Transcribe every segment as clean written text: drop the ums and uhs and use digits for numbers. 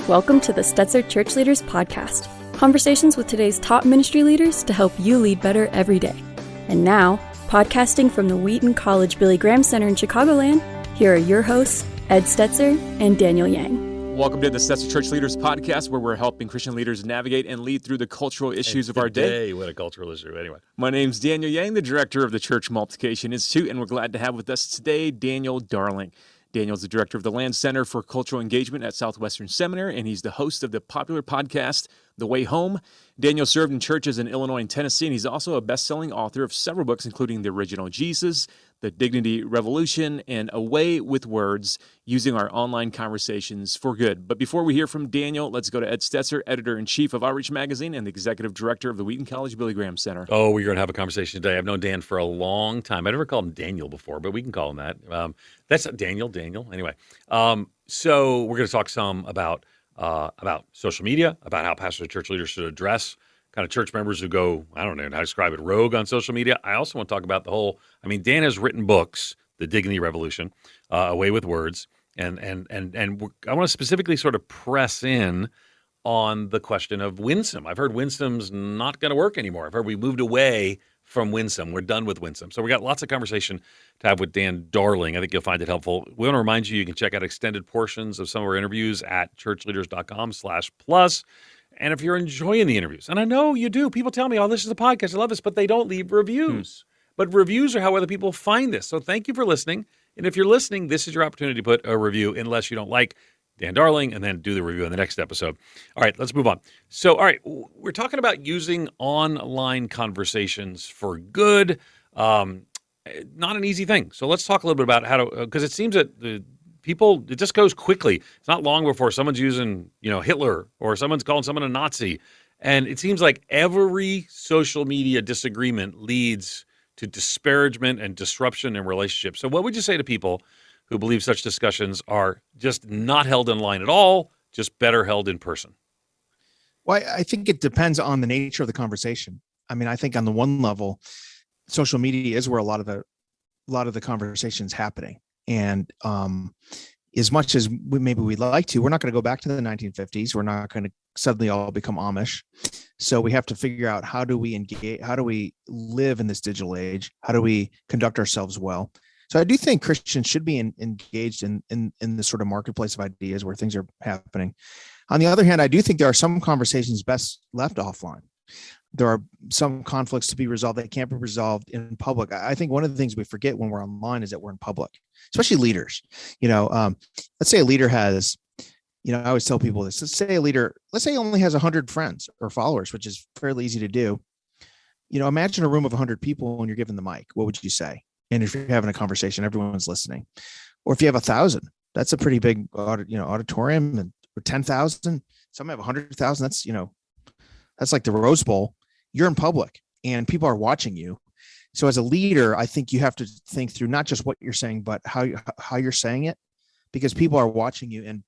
Welcome to the Stetzer Church Leaders Podcast. Conversations with today's top ministry leaders to help you lead better every day. And now, podcasting from the Wheaton College Billy Graham Center in Chicagoland, here are your hosts, Ed Stetzer and Daniel Yang. Welcome to the Stetzer Church Leaders Podcast, where we're helping Christian leaders navigate and lead through the cultural issues of our day. What a cultural issue, anyway. My name's Daniel Yang, the director of the Church Multiplication Institute, and we're glad to have with us today Daniel Darling. Daniel's the director of the Land Center for Cultural Engagement at Southwestern Seminary, and he's the host of the popular podcast, The Way Home. Daniel served in churches in Illinois and Tennessee, and he's also a best-selling author of several books, including The Original Jesus, The Dignity Revolution, and A Way with Words, using our online conversations for good. But before we hear from Daniel, let's go to Ed Stetzer, editor-in-chief of Outreach Magazine and the executive director of the Wheaton College Billy Graham Center. Oh, we're going to have a conversation today. I've known Dan for a long time. I never called him Daniel before, but we can call him that. That's Daniel. Anyway, so we're going to talk some about social media, about how pastors and church leaders should address kind of church members who go, I don't know how to describe it, rogue on social media. I also want to talk about Dan has written books, The Dignity Revolution, A Way with Words, and I want to specifically sort of press in on the question of winsome. I've heard winsome's not going to work anymore. I've heard we moved away from winsome. We're done with winsome. So we got lots of conversation to have with Dan Darling. I think you'll find it helpful. We want to remind you can check out extended portions of some of our interviews at ChurchLeaders.com/plus. And if you're enjoying the interviews, and I know you do, people tell me, oh, this is a podcast, I love this, but they don't leave reviews. But reviews are how other people find this. So thank you for listening. And if you're listening, this is your opportunity to put a review, unless you don't like Dan Darling, and then do the review in the next episode. All right, let's move on. So, all right, we're talking about using online conversations for good. Not an easy thing. So let's talk a little bit about how to, because it seems that it just goes quickly. It's not long before someone's using, Hitler, or someone's calling someone a Nazi. And it seems like every social media disagreement leads to disparagement and disruption in relationships. So what would you say to people who believe such discussions are just not held online at all, just better held in person? Well, I think it depends on the nature of the conversation. I mean, I think on the one level, social media is where a lot of the conversation's happening. And as much as maybe we'd like to, we're not going to go back to the 1950s. We're not going to suddenly all become Amish. So we have to figure out, how do we engage? How do we live in this digital age? How do we conduct ourselves well? So I do think Christians should be engaged in this sort of marketplace of ideas where things are happening. On the other hand, I do think there are some conversations best left offline. There are some conflicts to be resolved that can't be resolved in public. I think one of the things we forget when we're online is that we're in public, especially leaders. Let's say a leader has, I always tell people this, let's say he only has 100 friends or followers, which is fairly easy to do. Imagine a room of 100 people and you're given the mic. What would you say? And if you're having a conversation, everyone's listening. Or if you have 1,000, that's a pretty big auditorium, and or 10,000, some have 100,000. That's like the Rose Bowl. You're in public and people are watching you. So as a leader, I think you have to think through not just what you're saying, but how you're saying it, because people are watching you. And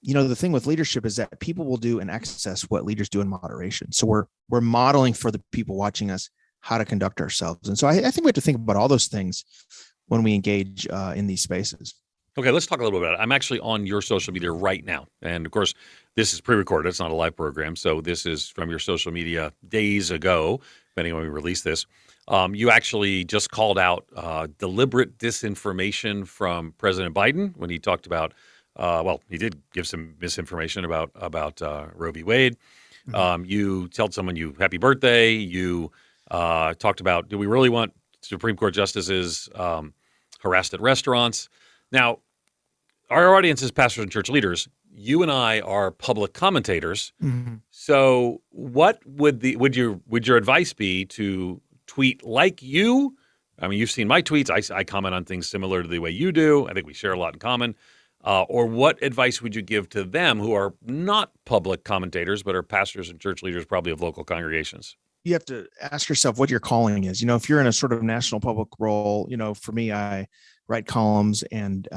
the thing with leadership is that people will do in excess what leaders do in moderation. So we're modeling for the people watching us how to conduct ourselves. And so I think we have to think about all those things when we engage in these spaces. Okay, let's talk a little bit about it. I'm actually on your social media right now. And of course, this is pre-recorded. It's not a live program. So this is from your social media days ago, depending on when we release this. You actually just called out deliberate disinformation from President Biden when he talked about, he did give some misinformation about Roe v. Wade. Mm-hmm. You told someone happy birthday. You talked about, do we really want Supreme Court justices harassed at restaurants? Now, our audience is pastors and church leaders. You and I are public commentators. Mm-hmm. So what would your advice be to tweet like you? I mean, you've seen my tweets. I comment on things similar to the way you do. I think we share a lot in common. Or what advice would you give to them who are not public commentators, but are pastors and church leaders, probably of local congregations? You have to ask yourself what your calling is. If you're in a sort of national public role, for me, I write columns and,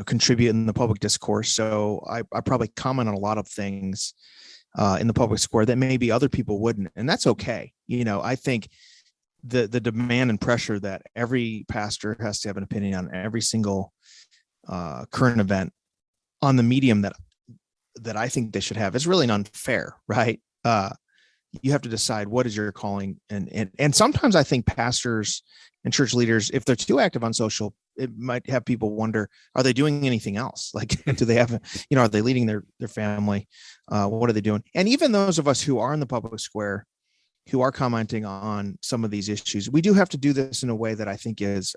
contribute in the public discourse. So I probably comment on a lot of things in the public square that maybe other people wouldn't. And that's okay. I think the demand and pressure that every pastor has to have an opinion on every single current event on the medium that that I think they should have is really unfair, right? You have to decide what is your calling. And sometimes I think pastors and church leaders, if they're too active on social, it might have people wonder, are they doing anything else? Like, do they have, are they leading their family? What are they doing? And even those of us who are in the public square, who are commenting on some of these issues, we do have to do this in a way that I think is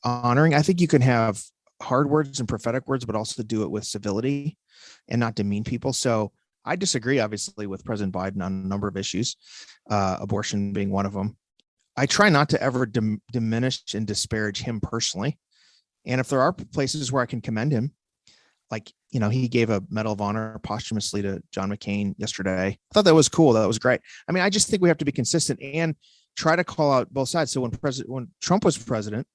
honoring. I think you can have hard words and prophetic words, but also do it with civility and not demean people. So I disagree, obviously, with President Biden on a number of issues, abortion being one of them. I try not to ever diminish and disparage him personally. And if there are places where I can commend him, like, he gave a Medal of Honor posthumously to John McCain yesterday. I thought that was cool. That was great. I mean, I just think we have to be consistent and try to call out both sides. So when Trump was president,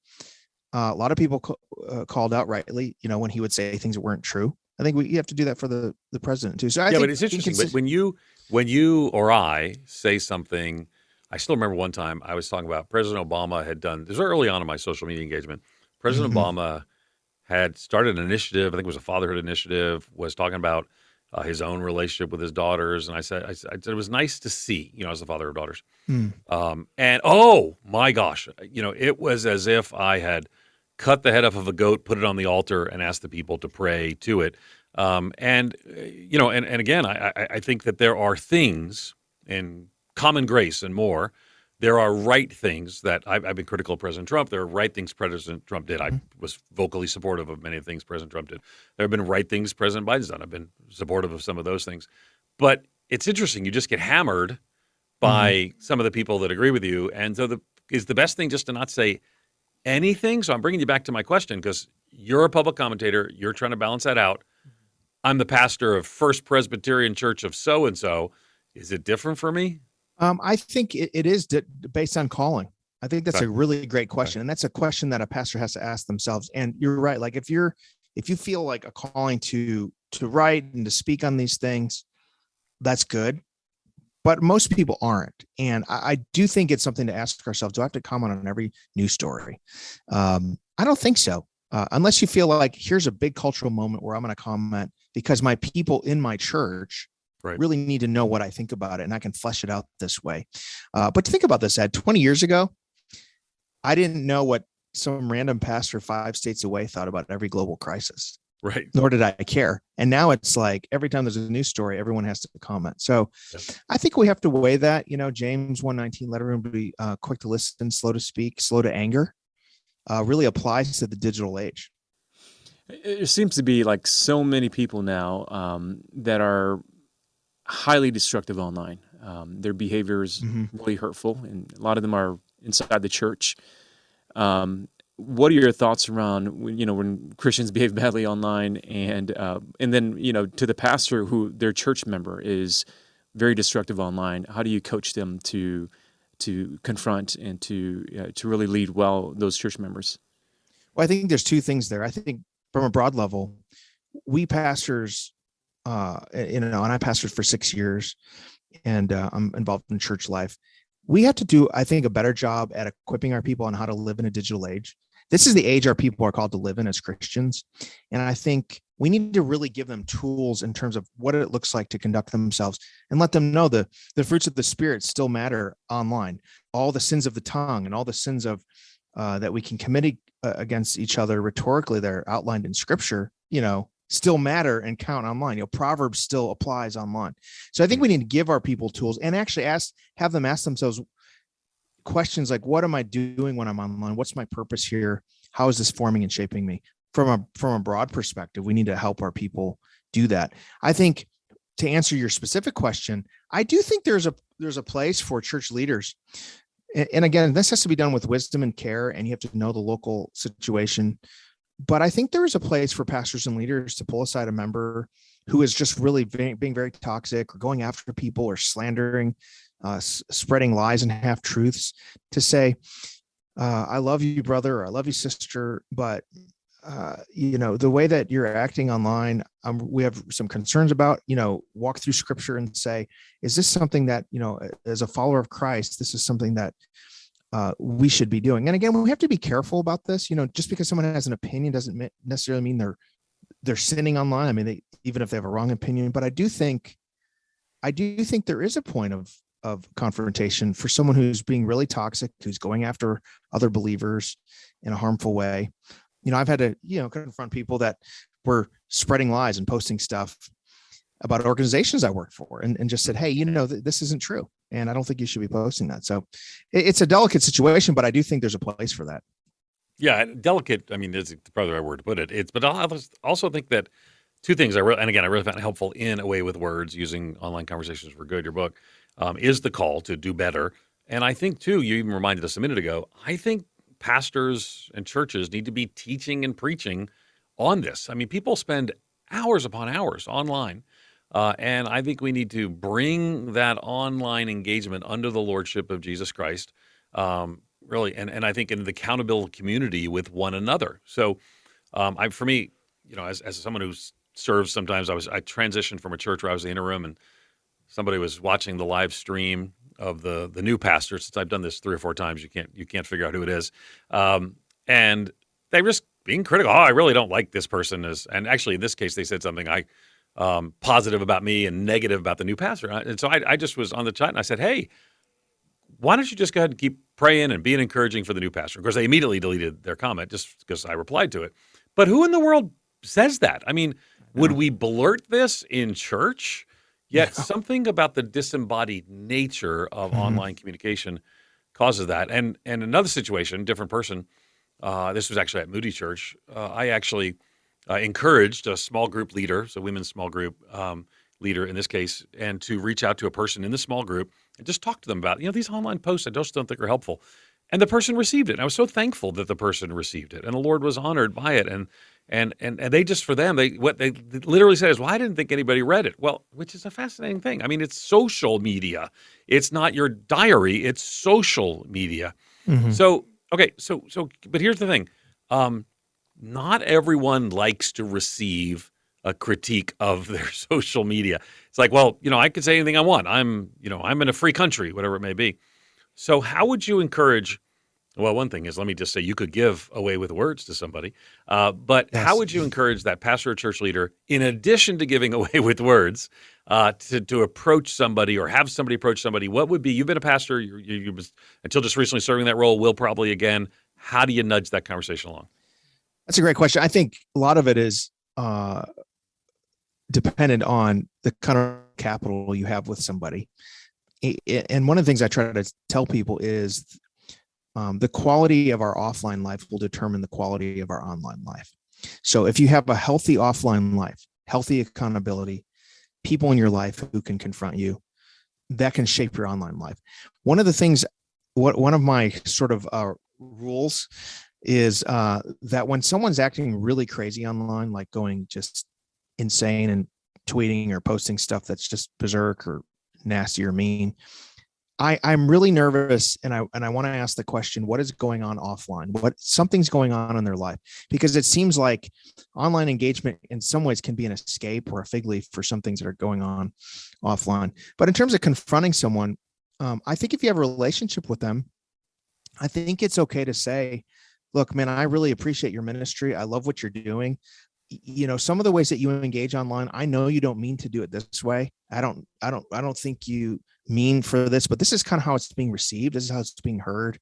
a lot of people called out rightly, when he would say things that weren't true. I think we have to do that for the president too. So I think, but it's interesting. But when you or I say something, I still remember one time I was talking about President Obama had done, this was early on in my social media engagement. President Obama had started an initiative, I think it was a fatherhood initiative, was talking about his own relationship with his daughters. And I said it was nice to see, as the father of daughters. And oh my gosh, it was as if I had cut the head off of a goat, put it on the altar, and asked the people to pray to it. And again, I think that there are things in common grace and more. There are right things that I've been critical of President Trump. There are right things President Trump did. I was vocally supportive of many of the things President Trump did. There have been right things President Biden's done. I've been supportive of some of those things. But it's interesting. You just get hammered by some of the people that agree with you. And so is the best thing just to not say anything? So I'm bringing you back to my question, because you're a public commentator. You're trying to balance that out. I'm the pastor of First Presbyterian Church of so-and-so. Is it different for me? I think it is based on calling. I think that's a really great question. And that's a question that a pastor has to ask themselves. And you're right. Like if you feel like a calling to write and to speak on these things, that's good. But most people aren't. And I do think it's something to ask ourselves. Do I have to comment on every news story? I don't think so. Unless you feel like here's a big cultural moment where I'm going to comment because my people in my church really need to know what I think about it, and I can flesh it out this way. But think about this, Ed. 20 years ago, I didn't know what some random pastor 5 states away thought about every global crisis. Right. Nor did I care. And now it's like every time there's a news story, everyone has to comment. So I think we have to weigh that. James 1:19, let everyone be quick to listen, slow to speak, slow to anger, really applies to the digital age. It seems to be like so many people now that are highly destructive online. Their behavior is really hurtful, and a lot of them are inside the church. What are your thoughts around when Christians behave badly online, and then to the pastor who their church member is very destructive online? How do you coach them to confront and to really lead well those church members? Well, I think there's 2 things there. I think from a broad level, we pastors, and I pastored for 6 years, and I'm involved in church life. We have to do, I think, a better job at equipping our people on how to live in a digital age. This is the age our people are called to live in as Christians. And I think we need to really give them tools in terms of what it looks like to conduct themselves, and let them know the fruits of the Spirit still matter online. All the sins of the tongue and all the sins of that we can commit against each other rhetorically, they're outlined in Scripture, still matter and count online. Proverbs still applies online. So I think we need to give our people tools and actually have them ask themselves questions like, what am I doing when I'm online? What's my purpose here? How is this forming and shaping me? From a broad perspective, we need to help our people do that. I think, to answer your specific question, I do think there's a place for church leaders. And again, this has to be done with wisdom and care, and you have to know the local situation. But I think there is a place for pastors and leaders to pull aside a member who is just really being very toxic, or going after people, or slandering, spreading lies and half truths, to say, I love you, brother, or I love you, sister, but the way that you're acting online, we have some concerns about. Walk through Scripture and say, is this something that, as a follower of Christ, this is something that we should be doing? And again, we have to be careful about this. Just because someone has an opinion doesn't necessarily mean they're sinning online. I mean, even if they have a wrong opinion, but I do think there is a point of confrontation for someone who's being really toxic, who's going after other believers in a harmful way. I've had to, confront people that were spreading lies and posting stuff about organizations I worked for and just said, hey, this isn't true. And I don't think you should be posting that. So it's a delicate situation, but I do think there's a place for that. Yeah, delicate. I mean, is probably the right word to put it. But I also think that two things I really found helpful in A Way with Words, using online conversations for good, your book, is the call to do better. And I think too, you even reminded us a minute ago, I think pastors and churches need to be teaching and preaching on this. I mean, people spend hours upon hours online. And I think we need to bring that online engagement under the lordship of Jesus Christ, really, and I think in the accountable community with one another. So, for me, as someone who serves, sometimes I transitioned from a church where I was the interim, and somebody was watching the live stream of the new pastor. Since I've done this 3 or 4 times, you can't figure out who it is, and they were just being critical. Oh, I really don't like this person. And actually, in this case, they said something positive about me and negative about the new pastor. And so I just was on the chat and I said, hey, why don't you just go ahead and keep praying and being encouraging for the new pastor? Of course, they immediately deleted their comment just because I replied to it. But who in the world says that? I mean, would we blurt this in church? Yet something about the disembodied nature of online communication causes that. And another situation, different person, this was actually at Moody Church. I actually encouraged a small group leader, so women's small group leader in this case, and to reach out to a person in the small group and just talk to them about, these online posts I just don't think are helpful. And the person received it. And I was so thankful that the person received it, and the Lord was honored by it. And they just, for them, what they literally said is, well, I didn't think anybody read it. Well, which is a fascinating thing. I mean, it's social media. It's not your diary. It's social media. Mm-hmm. So, okay. So, but here's the thing. Not everyone likes to receive a critique of their social media. It's like, well, I could say anything I want. I'm in a free country, whatever it may be. So how would you encourage, well, one thing is, let me just say, you could give away with words to somebody, but yes. How would you encourage that pastor or church leader, in addition to giving away with words, to approach somebody or have somebody approach somebody? What would be, you've been a pastor, you until just recently serving that role, will probably again, how do you nudge that conversation along? That's a great question. I think a lot of it is dependent on the kind of capital you have with somebody. And one of the things I try to tell people is the quality of our offline life will determine the quality of our online life. So if you have a healthy offline life, healthy accountability, people in your life who can confront you, that can shape your online life. One of the things, one of my sort of rules is that when someone's acting really crazy online, like going just insane and tweeting or posting stuff that's just berserk or nasty or mean, I'm really nervous, and I want to ask the question, what is going on offline? Something's going on in their life, because it seems like online engagement in some ways can be an escape or a fig leaf for some things that are going on offline. But in terms of confronting someone, I think if you have a relationship with them, I think it's okay to say, look, man, I really appreciate your ministry. I love what you're doing. Some of the ways that you engage online, I know you don't mean to do it this way. I don't think you mean for this, but this is kind of how it's being received. This is how it's being heard.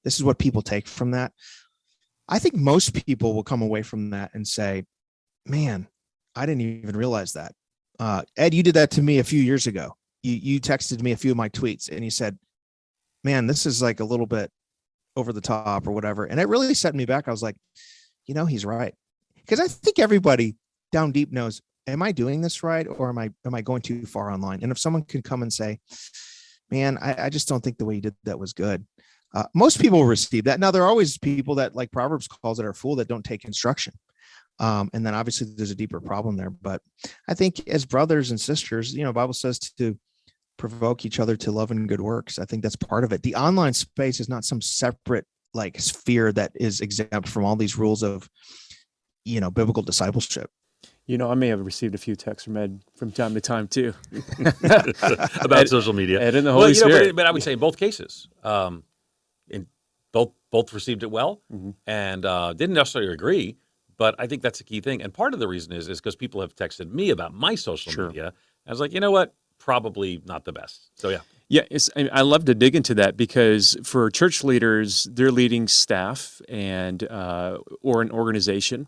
This is what people take from that. I think most people will come away from that and say, man, I didn't even realize that. Ed, you did that to me a few years ago. You texted me a few of my tweets and you said, man, this is like a little bit over the top or whatever. And it really set me back. I was like, he's right. Because I think everybody down deep knows, am I doing this right? Or am I going too far online? And if someone can come and say, man, I just don't think the way you did that was good. Most people will receive that. Now, there are always people that, like Proverbs calls it, are fool that don't take instruction. And then obviously there's a deeper problem there. But I think as brothers and sisters, the Bible says to provoke each other to love and good works. I think that's part of it. The online space is not some separate like sphere that is exempt from all these rules of, biblical discipleship. I may have received a few texts from Ed from time to time too. About social media. Ed and the Holy Spirit. But I would say in both cases, both received it well, and didn't necessarily agree, But I think that's a key thing. And part of the reason is because people have texted me about my social Sure. media. I was like, you know what? Probably not the best. So yeah. Yeah, I love to dig into that because for church leaders, they're leading staff and or an organization,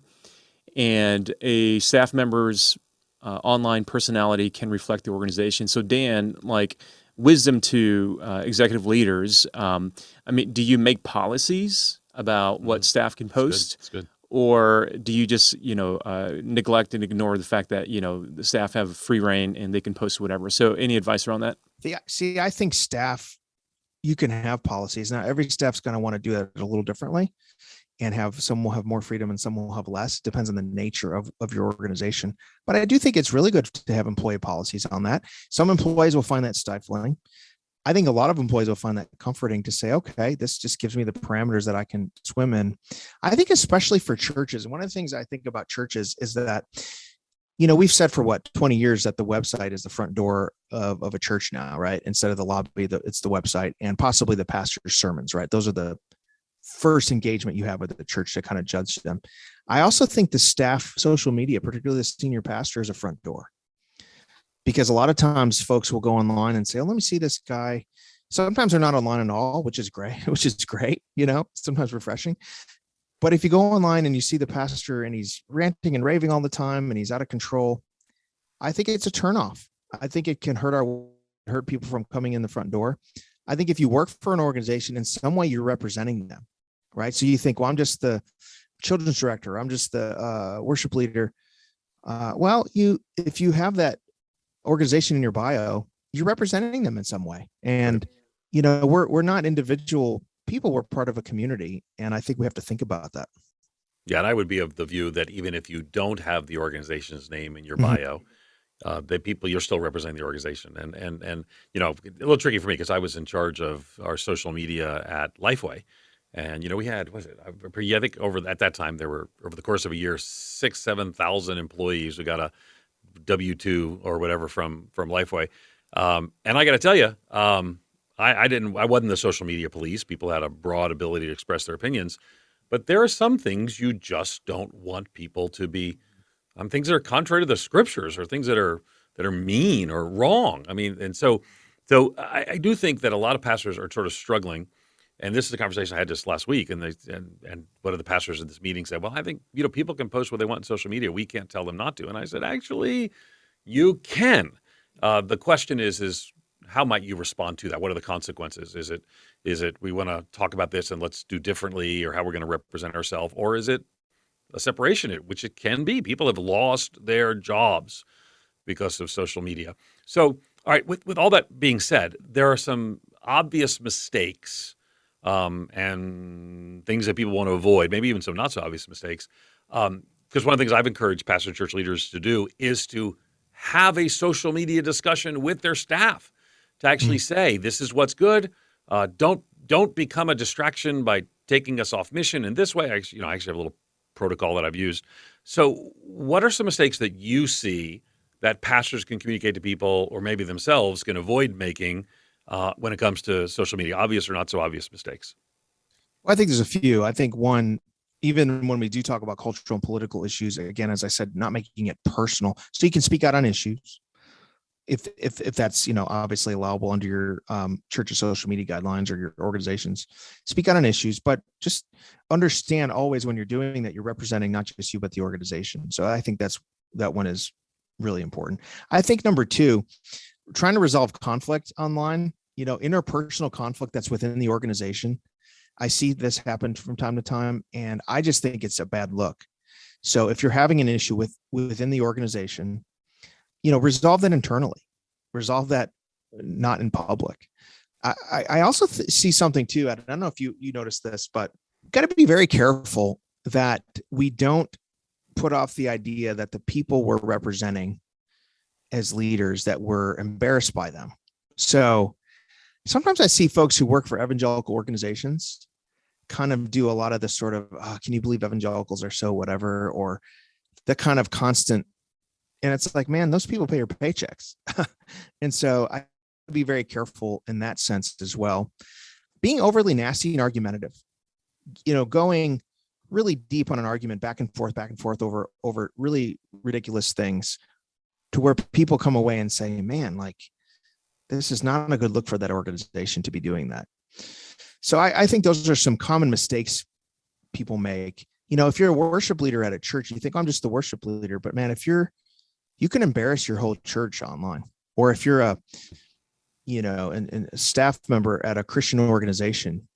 and a staff member's online personality can reflect the organization. So Dan, like wisdom to executive leaders, I mean, do you make policies about what staff can post? It's good. Or do you just, neglect and ignore the fact that, the staff have free reign and they can post whatever? So any advice around that? See, I think staff, you can have policies. Now, every staff's going to want to do that a little differently, and some will have more freedom and some will have less. Depends on the nature of your organization. But I do think it's really good to have employee policies on that. Some employees will find that stifling. I think a lot of employees will find that comforting to say, okay, this just gives me the parameters that I can swim in. I think especially for churches, and one of the things I think about churches is that, we've said for 20 years that the website is the front door of a church now, right? Instead of the lobby, it's the website and possibly the pastor's sermons, right? Those are the first engagement you have with the church to kind of judge them. I also think the staff social media, particularly the senior pastor, is a front door. Because a lot of times folks will go online and say, oh, let me see this guy. Sometimes they're not online at all, which is great, sometimes refreshing. But if you go online and you see the pastor and he's ranting and raving all the time and he's out of control, I think it's a turnoff. I think it can hurt people from coming in the front door. I think if you work for an organization, in some way you're representing them, right? So you think, well, I'm just the children's director. I'm just the worship leader. If you have that organization in your bio, you're representing them in some way. And, we're not individual people. We're part of a community. And I think we have to think about that. Yeah. And I would be of the view that even if you don't have the organization's name in your bio, you're still representing the organization. And a little tricky for me because I was in charge of our social media at Lifeway. And, we had, I think at that time, there were, over the course of a year, 7,000 employees who got a W-2 or whatever from Lifeway. And I got to tell you, I wasn't the social media police. People had a broad ability to express their opinions, but there are some things you just don't want people to be, things that are contrary to the scriptures or things that are mean or wrong. I mean, and so I do think that a lot of pastors are sort of struggling. And this is a conversation I had just last week, and one of the pastors at this meeting said, well, I think, people can post what they want on social media. We can't tell them not to. And I said, actually, you can. The question is how might you respond to that? What are the consequences? Is it we want to talk about this and let's do differently, or how we're going to represent ourselves? Or is it a separation, which it can be? People have lost their jobs because of social media. So, all right, with all that being said, there are some obvious mistakes and things that people want to avoid, maybe even some not so obvious mistakes. Because one of the things I've encouraged pastor church leaders to do is to have a social media discussion with their staff to actually say, this is what's good. Don't become a distraction by taking us off mission in this way. I actually have a little protocol that I've used. So what are some mistakes that you see that pastors can communicate to people, or maybe themselves can avoid making when it comes to social media? Obvious or not so obvious mistakes? Well, I think there's a few. I think one, even when we do talk about cultural and political issues, again, as I said, not making it personal. So you can speak out on issues if that's, obviously allowable under your church's social media guidelines or your organization's. Speak out on issues, but just understand always when you're doing that, you're representing not just you, but the organization. So I think that one is really important. I think number two, trying to resolve conflict online, interpersonal conflict that's within the organization. I see this happen from time to time, and I just think it's a bad look. So if you're having an issue within the organization, resolve that internally, resolve that not in public. I also see something too. I don't know if you noticed this, but got to be very careful that we don't put off the idea that the people we're representing as leaders, that we're embarrassed by them. So sometimes I see folks who work for evangelical organizations kind of do a lot of this sort of, can you believe evangelicals are so whatever, or the kind of constant. And it's like, man, those people pay your paychecks. And so I be very careful in that sense as well. Being overly nasty and argumentative, going really deep on an argument back and forth over really ridiculous things, to where people come away and say, man, like, this is not a good look for that organization to be doing that. So I think those are some common mistakes people make. If you're a worship leader at a church, you think, I'm just the worship leader. But man, you can embarrass your whole church online. Or if you're a staff member at a Christian organization,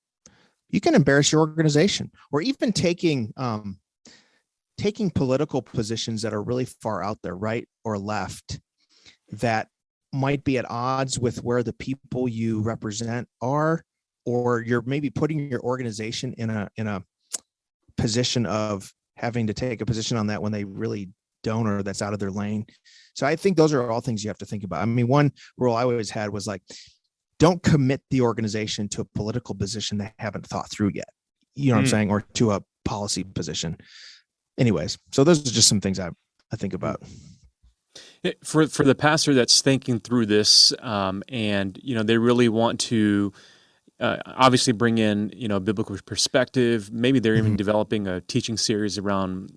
you can embarrass your organization. Or even taking political positions that are really far out there, right or left, that might be at odds with where the people you represent are, or you're maybe putting your organization in a position of having to take a position on that when they really don't, or that's out of their lane. So I think those are all things you have to think about. I mean, one rule I always had was like, don't commit the organization to a political position they haven't thought through yet. You know what I'm saying? Or to a policy position. Anyways, so those are just some things I think about. For the pastor that's thinking through this, and they really want to obviously bring in a biblical perspective. Maybe they're even developing a teaching series around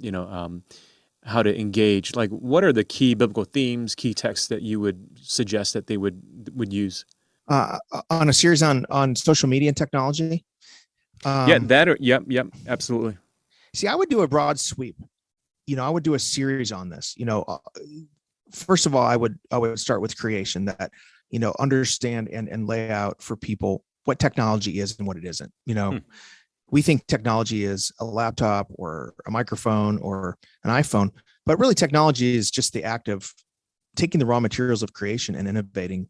how to engage. Like, what are the key biblical themes, key texts that you would suggest that they would use? On a series on social media and technology. Yep, absolutely. See, I would do a broad sweep. I would do a series on this. First of all, I would start with creation, that understand and lay out for people what technology is and what it isn't. We think technology is a laptop or a microphone or an iPhone, but really technology is just the act of taking the raw materials of creation and innovating.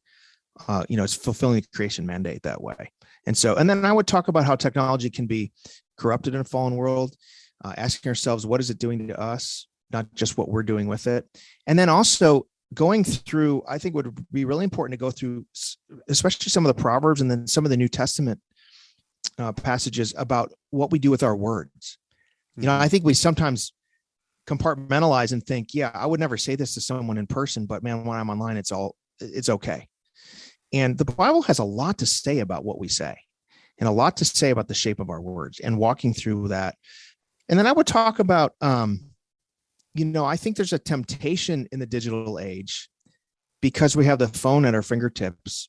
It's fulfilling the creation mandate that way. And then I would talk about how technology can be corrupted in a fallen world, asking ourselves, what is it doing to us? Not just what we're doing with it. And then also going through, I think would be really important to go through, especially some of the Proverbs and then some of the New Testament passages about what we do with our words. I think we sometimes compartmentalize and think, yeah, I would never say this to someone in person, but man, when I'm online, it's okay. And the Bible has a lot to say about what we say, and a lot to say about the shape of our words, and walking through that. And then I would talk about, I think there's a temptation in the digital age, because we have the phone at our fingertips.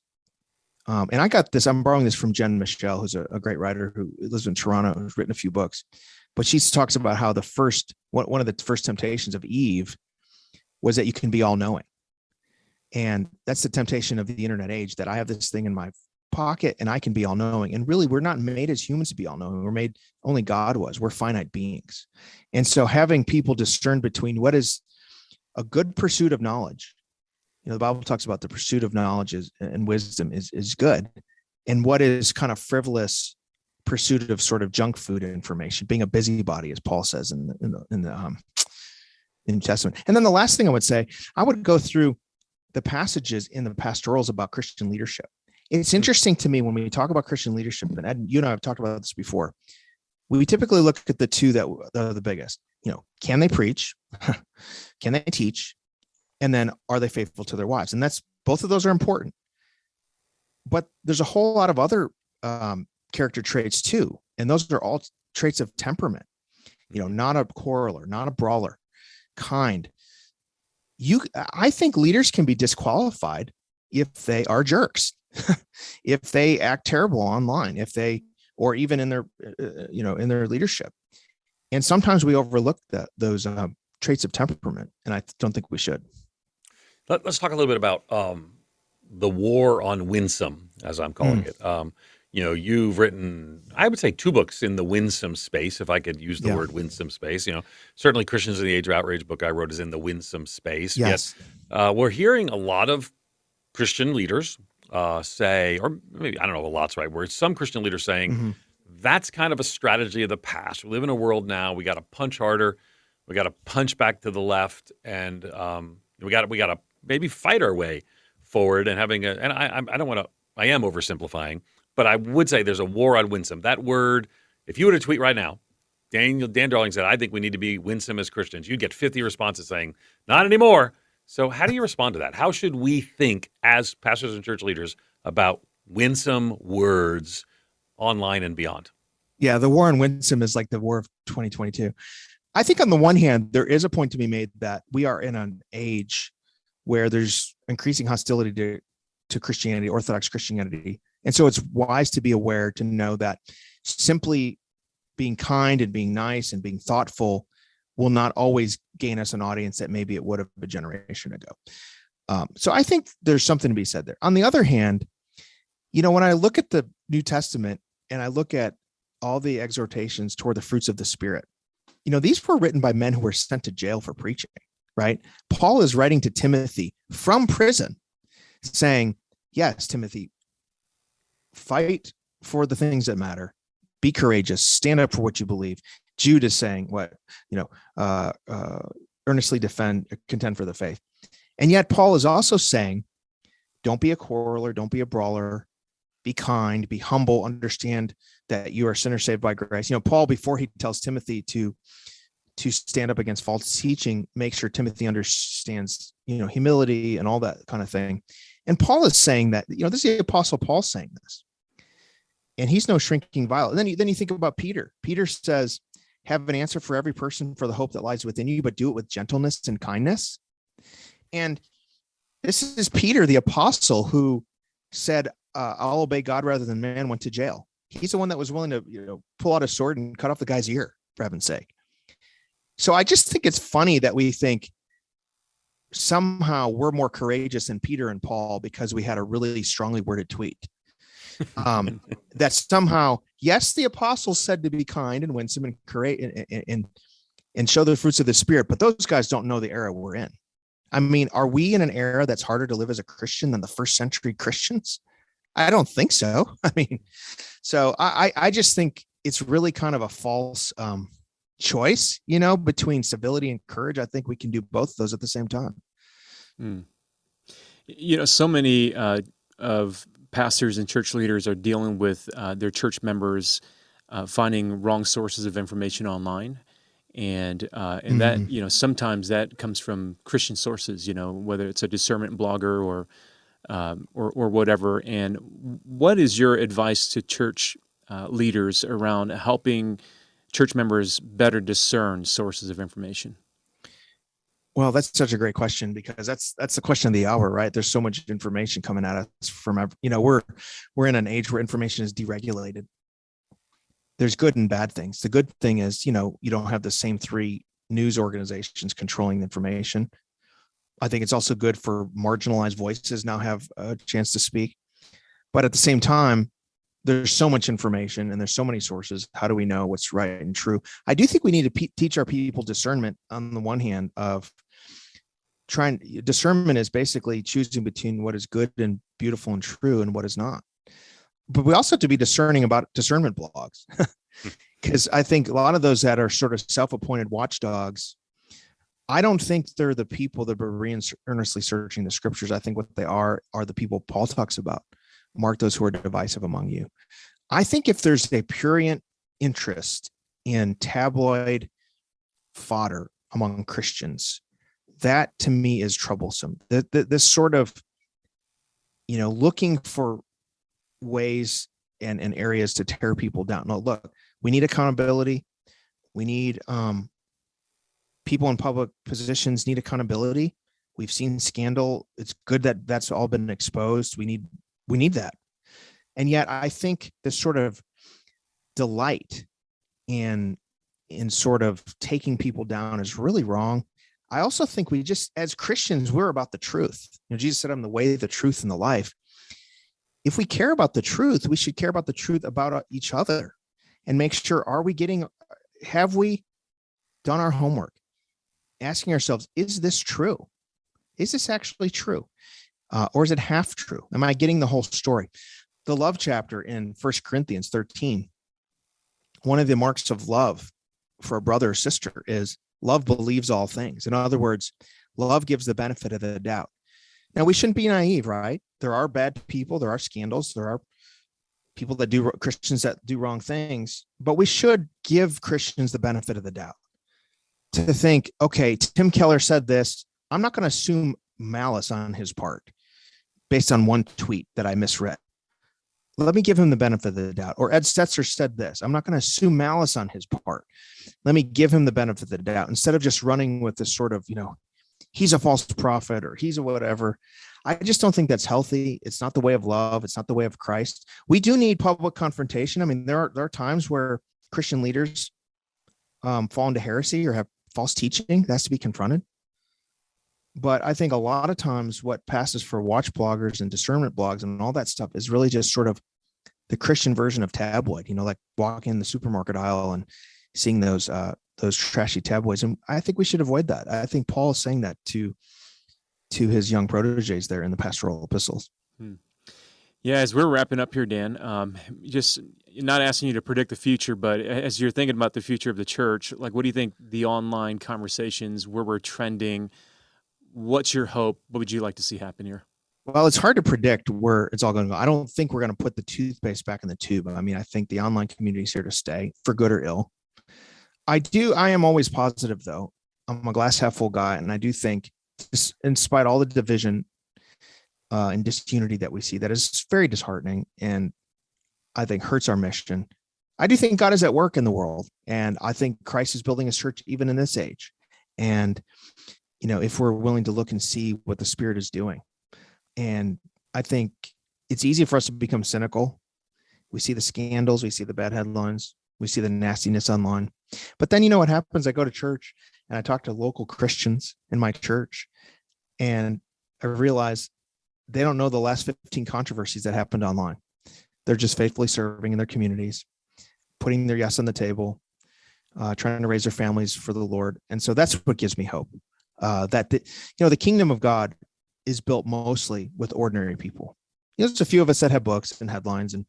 And I got this, I'm borrowing this from Jen Michelle, who's a great writer who lives in Toronto, who's written a few books, but she talks about how one of the first temptations of Eve was that you can be all knowing. And that's the temptation of the internet age, that I have this thing in my pocket and I can be all knowing. And really, we're not made as humans to be all knowing. We're made, only God was. We're finite beings. And so having people discern between what is a good pursuit of knowledge, the Bible talks about the pursuit of knowledge and wisdom is good, and what is kind of frivolous pursuit of sort of junk food information, being a busybody, as Paul says in the New Testament. And then the last thing I would say, I would go through the passages in the pastorals about Christian leadership. It's interesting to me when we talk about Christian leadership, and Ed, you and I have talked about this before, we typically look at the two that are the biggest. Can they preach? Can they teach? And then are they faithful to their wives? And both of those are important. But there's a whole lot of other character traits too. And those are all traits of temperament, not a quarreler, not a brawler, kind. I think leaders can be disqualified if they are jerks, if they act terrible online, or even in their, in their leadership. And sometimes we overlook those traits of temperament, and I don't think we should. Let's talk a little bit about the war on winsome, as I'm calling it. You've written, I would say, 2 books in the winsome space, if I could use the word winsome space. Certainly Christians in the Age of Outrage book I wrote is in the winsome space. Yes. Yet, we're hearing a lot of Christian leaders say, or maybe, I don't know if a lot's the right word, some Christian leaders saying, that's kind of a strategy of the past. We live in a world now, we got to punch harder, we got to punch back to the left, and we got to maybe fight our way forward, and I am oversimplifying, but I would say there's a war on winsome. That word, if you were to tweet right now, Dan Darling said, I think we need to be winsome as Christians, you'd get 50 responses saying, not anymore. So how do you respond to that? How should we think as pastors and church leaders about winsome words online and beyond? Yeah, the war on winsome is like the war of 2022. I think on the one hand, there is a point to be made that we are in an age where there's increasing hostility to Christianity, Orthodox Christianity. And so it's wise to be aware, to know that simply being kind and being nice and being thoughtful will not always gain us an audience that maybe it would have a generation ago. So I think there's something to be said there. On the other hand, when I look at the New Testament and I look at all the exhortations toward the fruits of the Spirit, these were written by men who were sent to jail for preaching, right? Paul is writing to Timothy from prison saying, yes, Timothy, fight for the things that matter. Be courageous. Stand up for what you believe. Jude is saying earnestly contend for the faith. And yet Paul is also saying, don't be a quarreler. Don't be a brawler. Be kind, be humble, understand that you are sinners saved by grace. Paul, before he tells Timothy to stand up against false teaching, make sure Timothy understands, humility and all that kind of thing. And Paul is saying that, this is the Apostle Paul saying this. And he's no shrinking violet. And then you think about Peter. Peter says, have an answer for every person for the hope that lies within you, but do it with gentleness and kindness. And this is Peter, the apostle, who said, I'll obey God rather than man, went to jail. He's the one that was willing to, pull out a sword and cut off the guy's ear, for heaven's sake. So I just think it's funny that we think somehow we're more courageous than Peter and Paul because we had a really strongly worded tweet. That somehow, yes, the apostles said to be kind and winsome and courageous and show the fruits of the Spirit, but those guys don't know the era we're in. I mean, are we in an era that's harder to live as a Christian than the first century Christians? I don't think so. So I just think it's really kind of a false choice, between civility and courage. I think we can do both of those at the same time. So many of pastors and church leaders are dealing with their church members finding wrong sources of information online. And that, sometimes that comes from Christian sources, whether it's a discernment blogger or whatever. And what is your advice to church leaders around helping church members better discern sources of information? Well, that's such a great question, because that's the question of the hour, right? There's so much information coming at us from, we're in an age where information is deregulated. There's good and bad things. The good thing is, you don't have the same three news organizations controlling the information. I think it's also good for marginalized voices now have a chance to speak. But at the same time, there's so much information and there's so many sources. How do we know what's right and true? I do think we need to teach our people discernment on the one hand of discernment is basically choosing between what is good and beautiful and true and what is not. But we also have to be discerning about discernment blogs, because I think a lot of those that are sort of self-appointed watchdogs, I don't think they're the people that are earnestly searching the scriptures. I think what they are the people Paul talks about. Mark those who are divisive among you. I think if there's a prurient interest in tabloid fodder among Christians, that to me is troublesome. This sort of, looking for ways and areas to tear people down. No, look, we need accountability. We need people in public positions need accountability. We've seen scandal. It's good that that's all been exposed. We need that. And yet I think this sort of delight in sort of taking people down is really wrong. I also think we just, as Christians, we're about the truth. Jesus said, I'm the way, the truth, and the life. If we care about the truth, we should care about the truth about each other and make sure, have we done our homework? Asking ourselves, is this true? Is this actually true? Or is it half true? Am I getting the whole story? The love chapter in 1 Corinthians 13, one of the marks of love for a brother or sister is love believes all things. In other words, love gives the benefit of the doubt. Now, we shouldn't be naive, right? There are bad people. There are scandals. There are people Christians that do wrong things, but we should give Christians the benefit of the doubt to think, okay, Tim Keller said this. I'm not going to assume malice on his part based on one tweet that I misread. let me give him the benefit of the doubt. Or Ed Stetzer said this, I'm not going to assume malice on his part. Let me give him the benefit of the doubt instead of just running with this sort of, he's a false prophet or he's a whatever. I just don't think that's healthy. It's not the way of love. It's not the way of Christ. We do need public confrontation. I mean, there are times where Christian leaders fall into heresy or have false teaching. That has to be confronted. But I think a lot of times what passes for watch bloggers and discernment blogs and all that stuff is really just sort of the Christian version of tabloid, like walking in the supermarket aisle and seeing those trashy tabloids. And I think we should avoid that. I think Paul is saying that to his young proteges there in the pastoral epistles. Yeah, as we're wrapping up here, Dan, just not asking you to predict the future, but as you're thinking about the future of the church, like, what do you think the online conversations, where we're trending, what's your hope? What would you like to see happen here? Well, it's hard to predict where it's all going to go. I don't think we're going to put the toothpaste back in the tube. I mean, I think the online community is here to stay, for good or ill. I am always positive, though. I'm a glass half full guy, and I do think, in spite of all the division and disunity that we see, that is very disheartening and I think hurts our mission. I do think God is at work in the world, and I think Christ is building his church even in this age. And, if we're willing to look and see what the Spirit is doing. And I think it's easy for us to become cynical. We see the scandals, we see the bad headlines, we see the nastiness online. But then what happens? I go to church and I talk to local Christians in my church, and I realize they don't know the last 15 controversies that happened online. They're just faithfully serving in their communities, putting their yes on the table, trying to raise their families for the Lord. And so that's what gives me hope, that the kingdom of God is built mostly with ordinary people. There's a few of us that have books and headlines and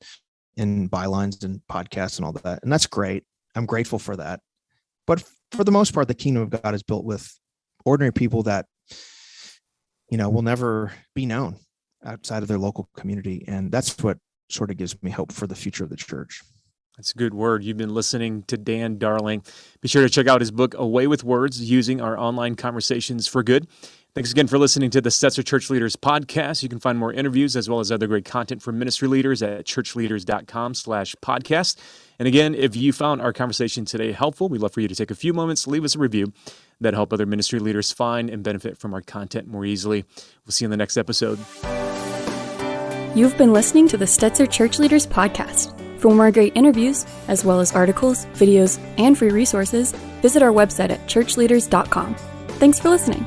bylines and podcasts and all that. And that's great. I'm grateful for that. But for the most part, the kingdom of God is built with ordinary people that, will never be known outside of their local community. And that's what sort of gives me hope for the future of the church. That's a good word. You've been listening to Dan Darling. Be sure to check out his book, Away with Words, Using Our Online Conversations for Good. Thanks again for listening to the Stetzer Church Leaders podcast. You can find more interviews as well as other great content from ministry leaders at ChurchLeaders.com/podcast. And again, if you found our conversation today helpful, we'd love for you to take a few moments, leave us a review that help other ministry leaders find and benefit from our content more easily. We'll see you in the next episode. You've been listening to the Stetzer Church Leaders podcast. For more great interviews, as well as articles, videos, and free resources, visit our website at ChurchLeaders.com. Thanks for listening.